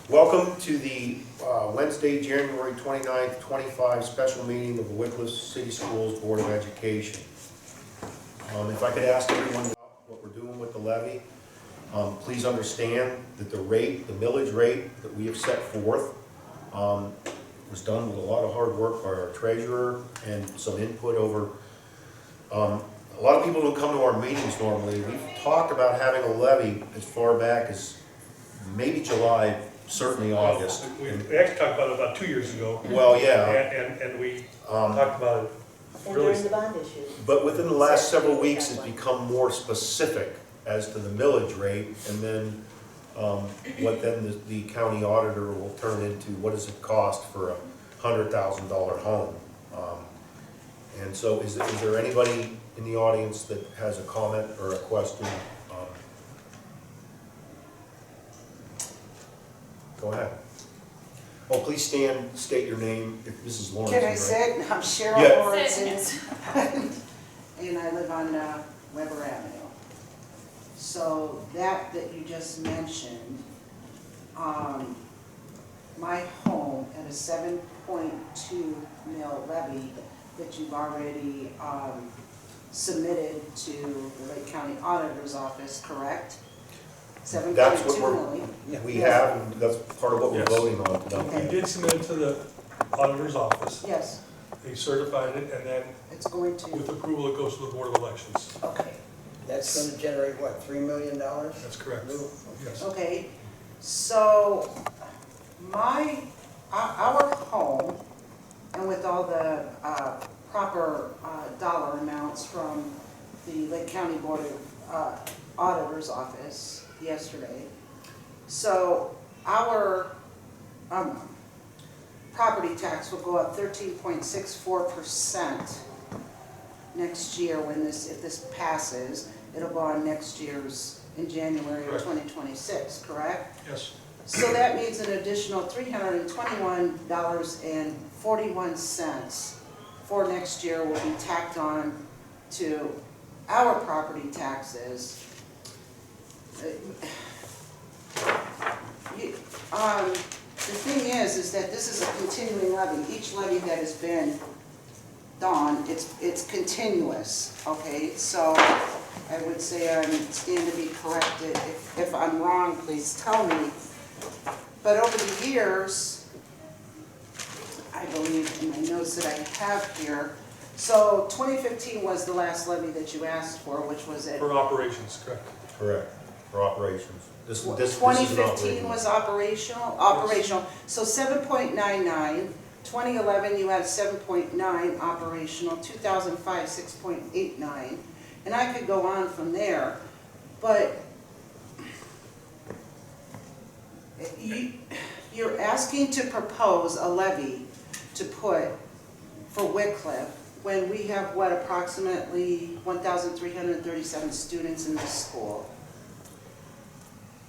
Welcome to the Wednesday, January 29th, 25 special meeting of the Wickliffe City Schools Board of Education. If I could ask everyone about what we're doing with the levy, please understand that the rate, the millage rate that we have set forth was done with a lot of hard work by our treasurer and some input over. A lot of people don't come to our meetings normally. We've talked about having a levy as far back as maybe July, certainly August. We actually talked about it about 2 years ago. Well, yeah. And we talked about it And really. during the bond issue. But within the last several weeks, it's become more specific as to the millage rate, and then what then the county auditor will turn into, what does it cost for a $100,000 home? And so is there anybody in the audience that has a comment or a question? Go ahead. Oh, please stand, state your name, if Mrs. Lawrence. Can I right? say it? I'm Cheryl Yeah. Lawrence, and I live on Weber Avenue. So that you just mentioned, my home at a 7.2 mil levy that you've already submitted to the Lake County Auditor's Office, correct? That's what 7.2 million. we have, and that's part of what we're Yes. voting on We tonight. did submit it to the auditor's office. Yes, They certified it, and then it's going with to, approval, it goes to the Board of Elections. okay. That's gonna generate, what, $3 million? That's correct. New? Yes. Okay, so our home, and with all the proper dollar amounts from the Lake County Board of Auditor's Office yesterday, so our property tax will go up 13.64% next year when if this passes. It'll go on next year's, in January of Correct. 2026, correct? Yes. So that means an additional $321.41 for next year will be tacked on to our property taxes. The thing is that this is a continuing levy. Each levy that has been done, it's continuous, okay? So I would say I stand to be corrected. If I'm wrong, please tell me. But over the years, I believe in my notes that I have here, so 2015 was the last levy that you asked for, which was at For operations, correct. Correct, for operations. This is an 2015 operating. was operational, so 7.99. 2011 you had 7.9 operational, 2005 6.89, and I could go on from there, but you're asking to propose a levy to put for Wickliffe when we have, what, approximately 1,337 students in this school.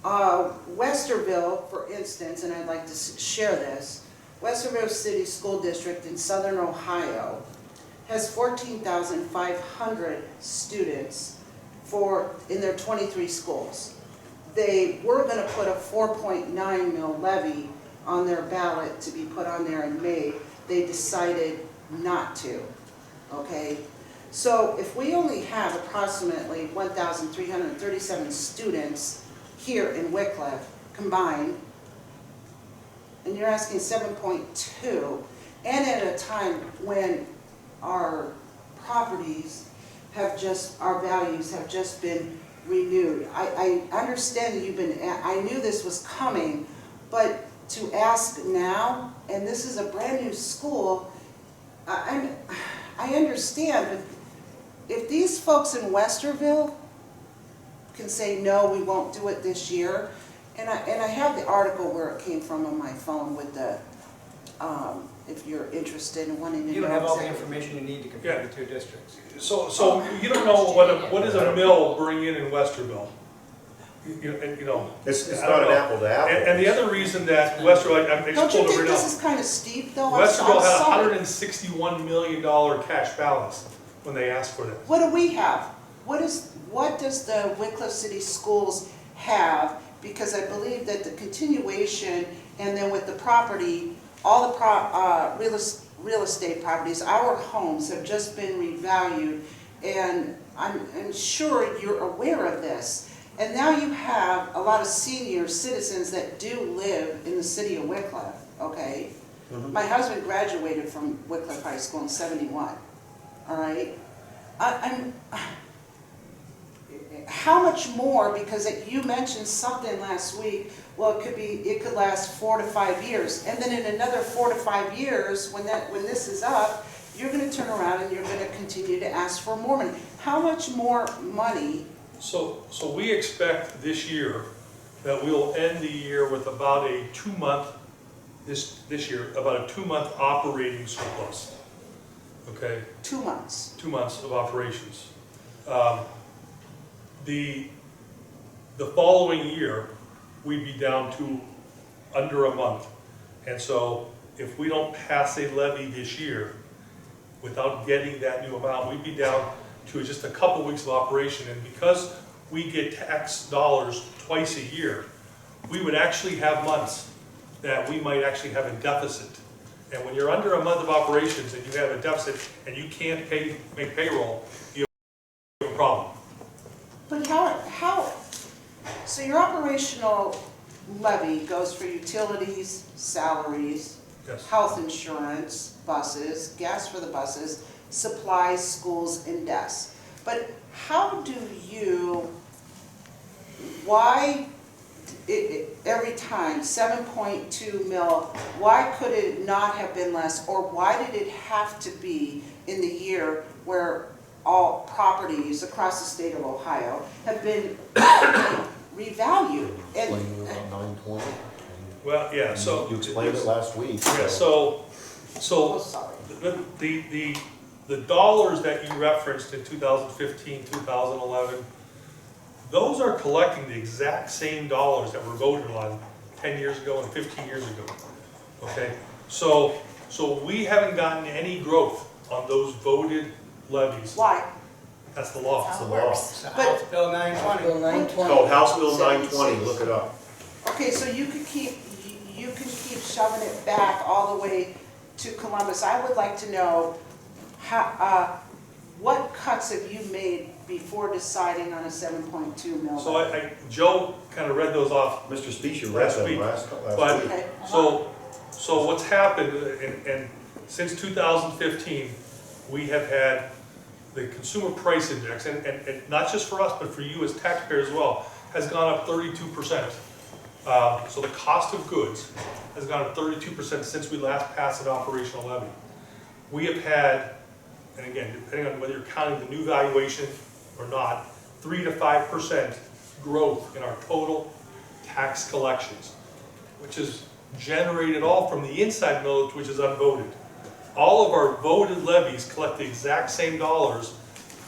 Westerville, for instance, and I'd like to share this, Westerville City School District in Southern Ohio has 14,500 students in their 23 schools. They were going to put a 4.9 mil levy on their ballot to be put on there in May. They decided not to, okay? So if we only have approximately 1,337 students here in Wickliffe combined, and you're asking 7.2, and at a time when our properties our values have just been renewed. I understand that I knew this was coming, but to ask now, and this is a brand new school, I understand, but if these folks in Westerville can say, no, we won't do it this year, and I have the article where it came from on my phone with the, if you're interested in wanting to know. You don't have all the exactly. information you need to compare the two districts. So you don't know what does a mill bring in Westerville? You know. It's I not don't an know. apple to apple. And the other reason that Westerville, I'm Don't you explaining think right this now. is kind of steep, though? Westerville had a sorry. $161 million cash balance when they asked for this. What do we have? What does the Wickliffe City Schools have because I believe that the continuation, and then with the property, all the real estate properties, our homes have just been revalued, and I'm sure you're aware of this. And now you have a lot of senior citizens that do live in the city of Wickliffe, okay? My husband graduated from Wickliffe High School in '71, all right? How much more, because you mentioned something last week, well, it could last 4 to 5 years, and then in another 4 to 5 years, when this is up, you're gonna turn around and you're gonna continue to ask for more money. How much more money? So we expect this year that we'll end the year with about a 2-month, this year, about a 2-month operating surplus, okay? 2 months. 2 months of operations. The following year, we'd be down to under a month. And so if we don't pass a levy this year without getting that new amount, we'd be down to just a couple weeks of operation. And because we get tax dollars twice a year, we would actually have months that we might actually have a deficit. And when you're under a month of operations and you have a deficit and you can't make payroll, you have a problem. But how, so your operational levy goes for utilities, salaries, Yes. health insurance, buses, gas for the buses, supplies, schools, and desks. But how do you, why, every time, 7.2 mil, why could it not have been less? Or why did it have to be in the year where all properties across the state of Ohio have been revalued? And Explained it about 920. Well, yeah, so. You explained it last week. Yeah, oh, so sorry. the dollars that you referenced in 2015, 2011, those are collecting the exact same dollars that were voted on 10 years ago and 15 years ago, okay? So we haven't gotten any growth on those voted levies. Why? That's the law. It's the law. House Bill 920. Bill 920. Called House Bill 920, look it up. Okay, so you can keep shoving it back all the way to Columbus. I would like to know how, what cuts have you made before deciding on a 7.2 mil? So Joe kind of read those off. Mr. Speaker read them last But- week. Okay. So what's happened, and since 2015, we have had the consumer price index, and not just for us, but for you as taxpayers as well, has gone up 32%. So the cost of goods has gone up 32% since we last passed an operational levy. We have had, and again, depending on whether you're counting the new valuation or not, 3 to 5% growth in our total tax collections, which is generated all from the inside millage, which is unvoted. All of our voted levies collect the exact same dollars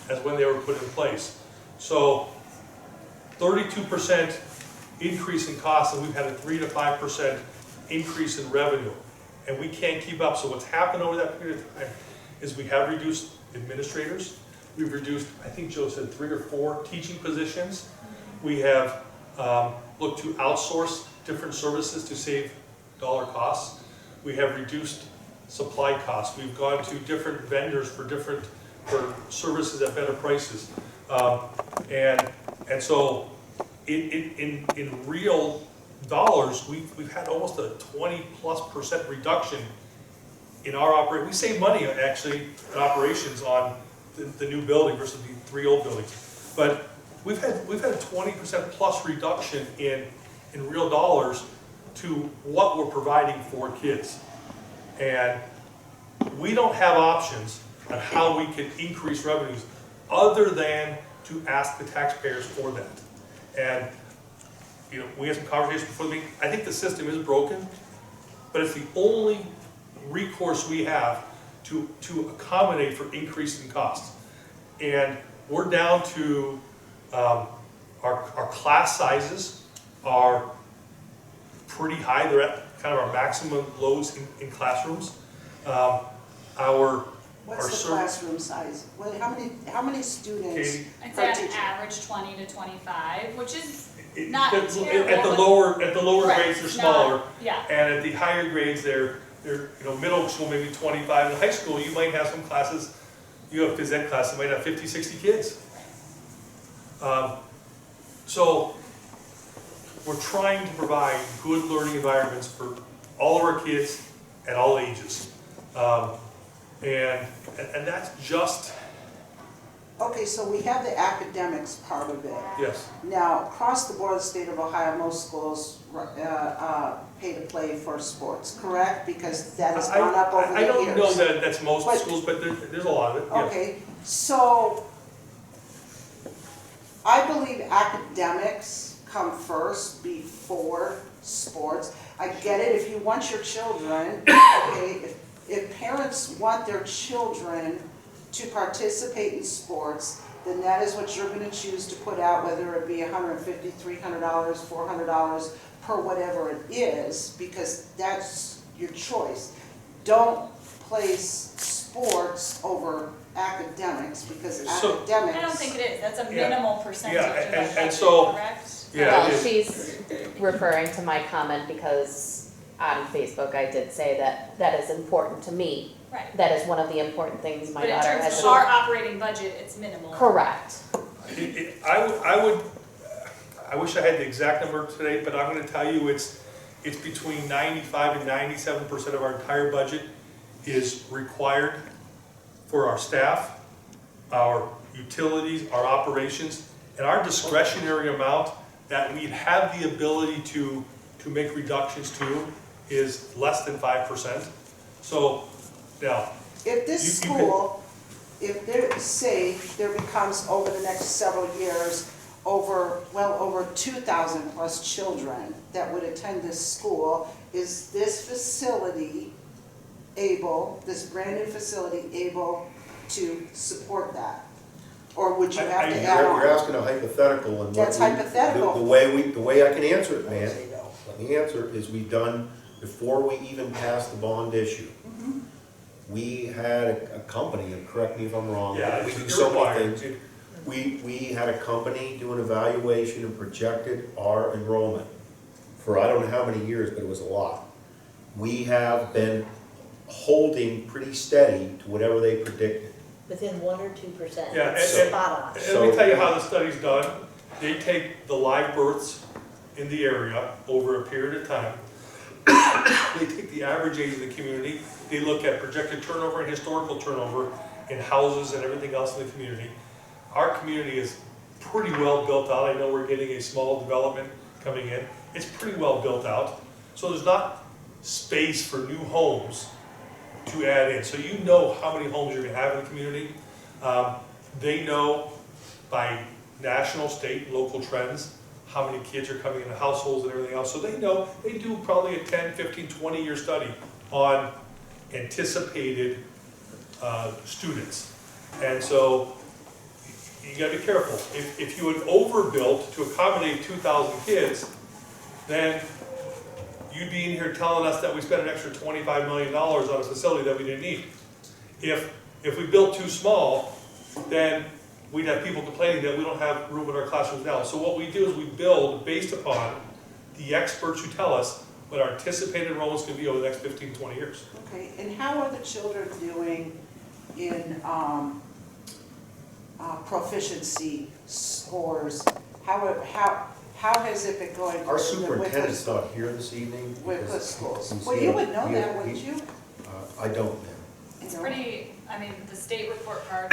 as when they were put in place. So 32% increase in costs, and we've had a 3 to 5% increase in revenue. And we can't keep up. So what's happened over that period of time is we have reduced administrators. We've reduced, I think Joe said 3 or 4 teaching positions. We have looked to outsource different services to save dollar costs. We have reduced supply costs. We've gone to different vendors for services at better prices. And so in real dollars, we've had almost a 20+% reduction in our operation. We save money actually in operations on the new building versus the 3 old buildings. But we've had a 20% plus reduction in real dollars to what we're providing for kids. And we don't have options on how we can increase revenues other than to ask the taxpayers for that. And we had some conversations before the meeting. I think the system is broken, but it's the only recourse we have to accommodate for increasing costs. And we're down to our class sizes are pretty high. They're at kind of our maximum loads in classrooms. Well, What's the certain- classroom size? How many students? Katie? I'd per say on teacher? average 20 to 25, which is It- not at terrible, at the lower Right, grades, they're it's smaller. not- yeah. And at the higher grades, they're, middle school, maybe 25. In high school, you might have some classes, you have phys ed classes, might have 50, 60 kids. So we're trying to provide good learning environments for all of our kids at all ages. And that's just, Okay, so we have the academics part of it. yes. Now, across the board, the state of Ohio, most schools pay to play for sports, correct? Because that has gone up over the I years. don't know that that's most But- schools, but there's a lot of it, yeah. Okay, so I believe academics come first before sports. I get it, if you want your children, okay, if parents want their children to participate in sports, then that is what you're gonna choose to put out, whether it be $150, $300, $400 per whatever it is, because that's your choice. Don't place sports over academics, because So- academics. I don't think it is, that's a Yeah. minimal percentage Yeah, of that and budget, so- correct? Yeah, Well, it is. she's referring to my comment because on Facebook I did say that that is important to me. Right, That is one of the important things my but in daughter terms has. of our operating budget, it's minimal. Correct. I wish I had the exact number today, but I'm gonna tell you, it's between 95 and 97% of our entire budget is required for our staff, our utilities, our operations, and our discretionary amount that we have the ability to make reductions to is less than 5%. So, now, If this You- you school, if there, say, there becomes over the next several years, over 2,000 plus children that would attend this school, is this facility able, this brand new facility able to support that? Or would you have to add You're on? asking a hypothetical, and what That's we- hypothetical. The way I can answer it, man, let me answer it, is we've done, before we even passed the bond issue, we had a company, and correct me if I'm wrong, yeah, we do it's so many required. things. We had a company do an evaluation and projected our enrollment for I don't know how many years, but it was a lot. We have been holding pretty steady to whatever they predicted. Within 1 or 2%. Yeah, It's and- spot on. And let me tell you how the study's done. They take the live births in the area over a period of time. They take the average age of the community. They look at projected turnover and historical turnover in houses and everything else in the community. Our community is pretty well built out. I know we're getting a small development coming in. It's pretty well built out. So there's not space for new homes to add in. So you know how many homes you're gonna have in the community. They know by national, state, local trends, how many kids are coming into households and everything else. So they know, they do probably a 10, 15, 20-year study on anticipated students. And so you gotta be careful. If you had overbuilt to accommodate 2,000 kids, then you'd be in here telling us that we spent an extra $25 million on a facility that we didn't need. If we built too small, then we'd have people complaining that we don't have room in our classrooms now. So what we do is we build based upon the experts who tell us what our anticipated enrollment's gonna be over the next 15, 20 years. Okay, and how are the children doing in proficiency scores? How has it been going for Our the superintendent's not here this evening. Wickliffe because schools? he's- Well, you would know that, wouldn't you? I don't know. It's No. pretty, I mean, the state report card, and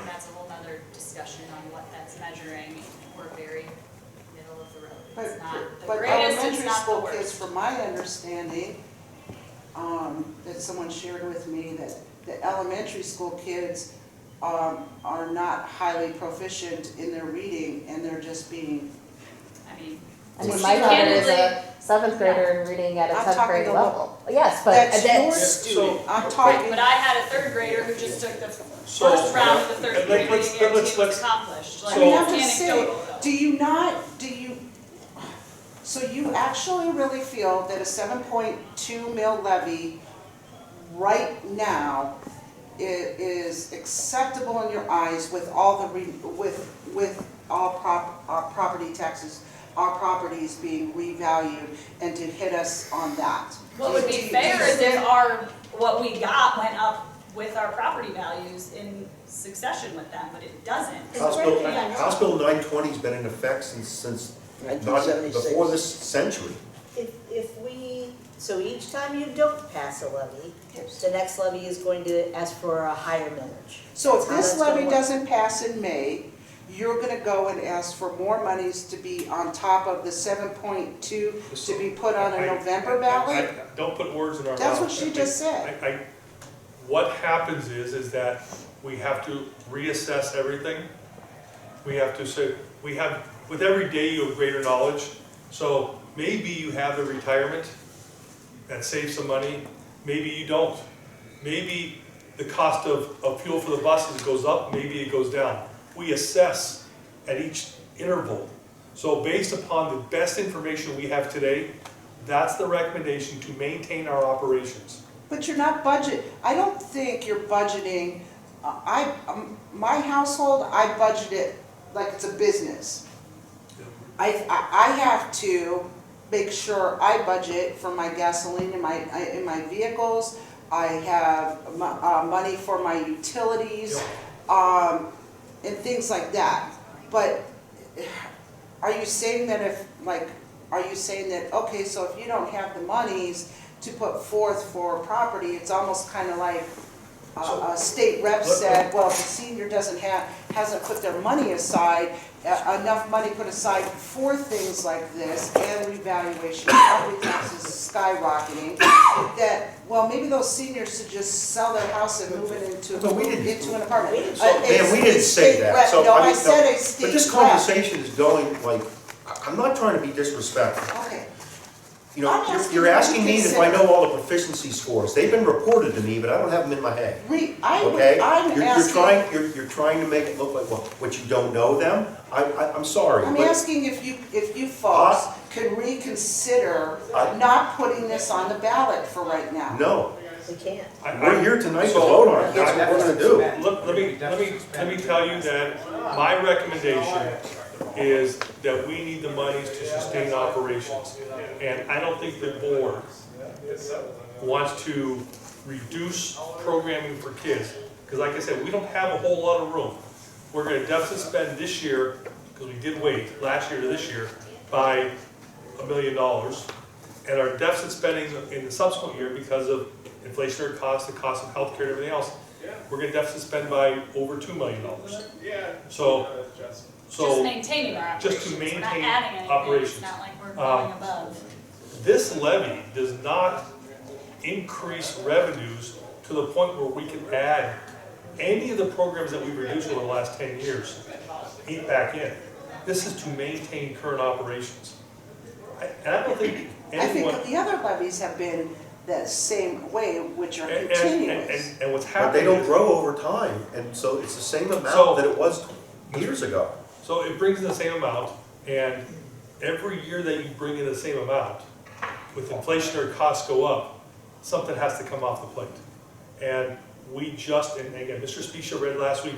that's a whole nother discussion on what that's measuring. We're very middle of the road. It's not the But greatest, it's elementary not the school kids, worst. from my understanding, that someone shared with me, that the elementary school kids are not highly proficient in their reading, and they're just being, I mean, I mean, Well, my daughter is candidly- a 7th grader and reading at a I'm 10th talking grade to level. Yes, but that's your that's, student, I'm so- talking. but I had a 3rd grader who just took the So- first round of the 3rd and grade let's- reading, and let's- it was let's- accomplished, like, so- I mean, I'm it's just saying, anecdotal though. do you, so you actually really feel that a 7.2 mil levy right now is acceptable in your eyes with all the, with all property taxes, our properties being revalued, and to hit us on that. What would be fair is if what we got went up with our property values in succession with them, but it doesn't. House Bill 920's been in effect since not 1976. before this century. If we, so each time you don't pass a levy, the next levy is going to ask for a higher millage. So if That's how this that's gonna levy work. doesn't pass in May, you're gonna go and ask for more monies to be on top of the 7.2 to be put on a November ballot? Don't put words in our mouth. That's what she just said. What happens is that we have to reassess everything. We have to say, with every day you have greater knowledge. So maybe you have the retirement that saves some money, maybe you don't. Maybe the cost of fuel for the buses goes up, maybe it goes down. We assess at each interval. So based upon the best information we have today, that's the recommendation to maintain our operations. But you're not I don't think you're budgeting, my household, I budget it like it's a business. I have to make sure I budget for my gasoline in my vehicles. I have money for my utilities, and things like that. But are you saying that okay, so if you don't have the monies to put forth for property, it's almost kind of like a state rep said, well, if the senior hasn't put their money aside, enough money put aside for things like this, and revaluation, property taxes skyrocketing, that, well, maybe those seniors should just sell their house and move it into an apartment. Man, we didn't say that. So, No, I mean, I said a state But this rep. conversation is going like, I'm not trying to be disrespectful. Okay. You know, I'm asking you're you to asking me if I consider- know all the proficiency scores. They've been reported to me, but I don't have them in my head. Okay? I'm You're asking, you're trying to make it look like what you don't know them. I'm sorry, I'm but asking if you folks could reconsider not putting this on the ballot for right now. no. We can't. We're here tonight to vote on it. That's what we're gonna do. Let me tell you that my recommendation is that we need the monies to sustain operations. And I don't think the board wants to reduce programming for kids. Because like I said, we don't have a whole lot of room. We're gonna deficit spend this year, because we did wait, last year to this year, by $1 million. And our deficit spending in the subsequent year, because of inflationary costs, the cost of healthcare and everything else, we're gonna deficit spend by over $2 million. So Just maintaining our operations. just to We're not maintain adding anything. operations. It's not like we're going above. this levy does not increase revenues to the point where we can add any of the programs that we've reduced over the last 10 years back in. This is to maintain current operations. And I don't think I think anyone. that the other levies have been the same way, which are And continuous. what's But happening they don't is- grow over time, and so it's the same So- amount that it was years ago. So it brings in the same amount, and every year that you bring in the same amount, with inflationary costs go up, something has to come off the plate. And we just, and again, Mr. Specia read last week,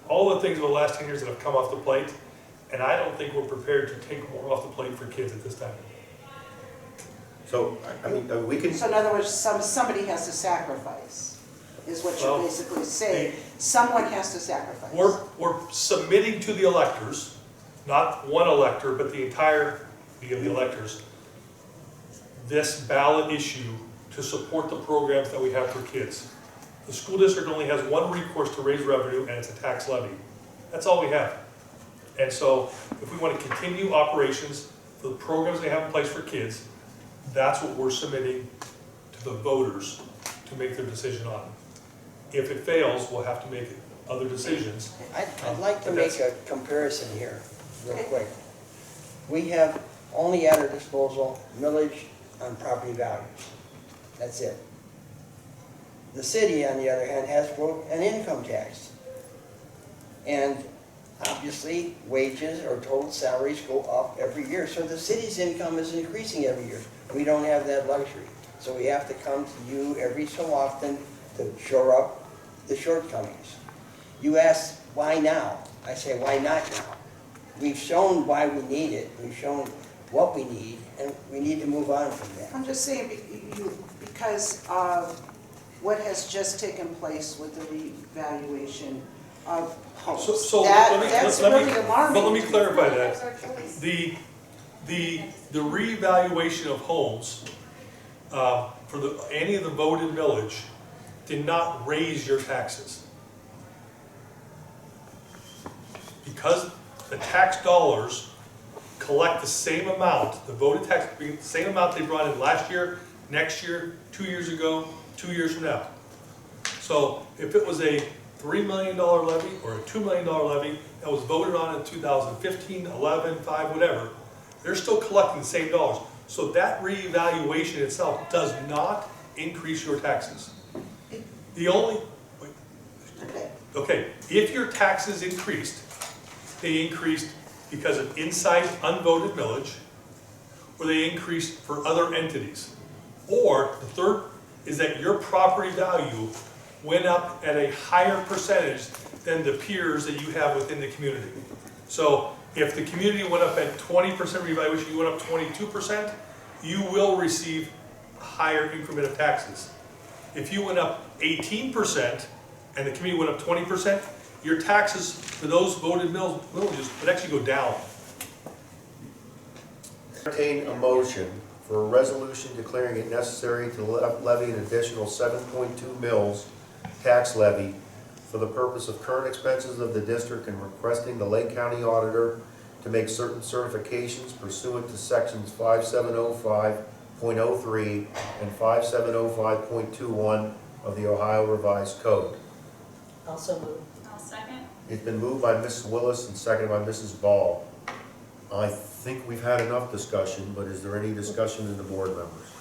all the things over the last 10 years that have come off the plate, and I don't think we're prepared to take more off the plate for kids at this time. So, I mean, we can, So in other words, somebody has to sacrifice, is what Well, you're basically saying. Someone has to sacrifice. We're submitting to the electors, not one elector, but the entirety of the electors, this ballot issue to support the programs that we have for kids. The school district only has one recourse to raise revenue, and it's a tax levy. That's all we have. And so, if we want to continue operations for the programs they have in place for kids, that's what we're submitting to the voters to make their decision on. If it fails, we'll have to make other decisions. I'd like to But make that's- a comparison here, real quick. We have only at our disposal millage on property values. That's it. The city, on the other hand, has an income tax. And obviously, wages or total salaries go up every year, so the city's income is increasing every year. We don't have that luxury. So we have to come to you every so often to shore up the shortcomings. You ask, why now? I say, why not now? We've shown why we need it, we've shown what we need, and we need to move on from that. I'm just saying, because of what has just taken place with the revaluation of homes. So That's let really me, alarming. but let me to clarify That's that. our choice. The revaluation of homes, for any of the voted millage, did not raise your taxes. Because the tax dollars collect the same amount, the voted tax, the same amount they brought in last year, next year, 2 years ago, 2 years from now. So if it was a $3 million levy or a $2 million levy that was voted on in 2015, 11, 5, whatever, they're still collecting the same dollars. So that reevaluation itself does not increase your taxes. The only, okay, if your taxes increased, they increased because of inside unvoted millage, or they increased for other entities. Or the third is that your property value went up at a higher percentage than the peers that you have within the community. So if the community went up at 20% revaluation, you went up 22%, you will receive a higher increment of taxes. If you went up 18% and the community went up 20%, your taxes for those voted millages would actually go down. Entertain a motion for a resolution declaring it necessary to levy an additional 7.2 mils tax levy for the purpose of current expenses of the district and requesting the Lake County Auditor to make certain certifications pursuant to sections 5705.03 and 5705.21 of the Ohio Revised Code. Also move. I'll second. It's been moved by Mrs. Willis and seconded by Mrs. Ball. I think we've had enough discussion, but is there any discussion in the board members?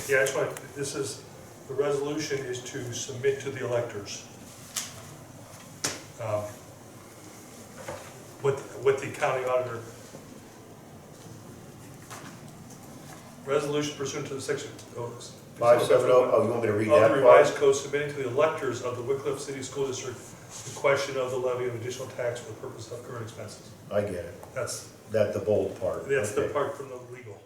Yeah, I just want, this is, the resolution is to submit to the electors what the county auditor, resolution pursuant to the section 570, oh, you want me to read of that the part? revised code, submitting to the electors of the Wickliffe City School District the question of the levy of additional tax for the purpose of current expenses. I get it. That's That the bold part. the Okay. part from the legal.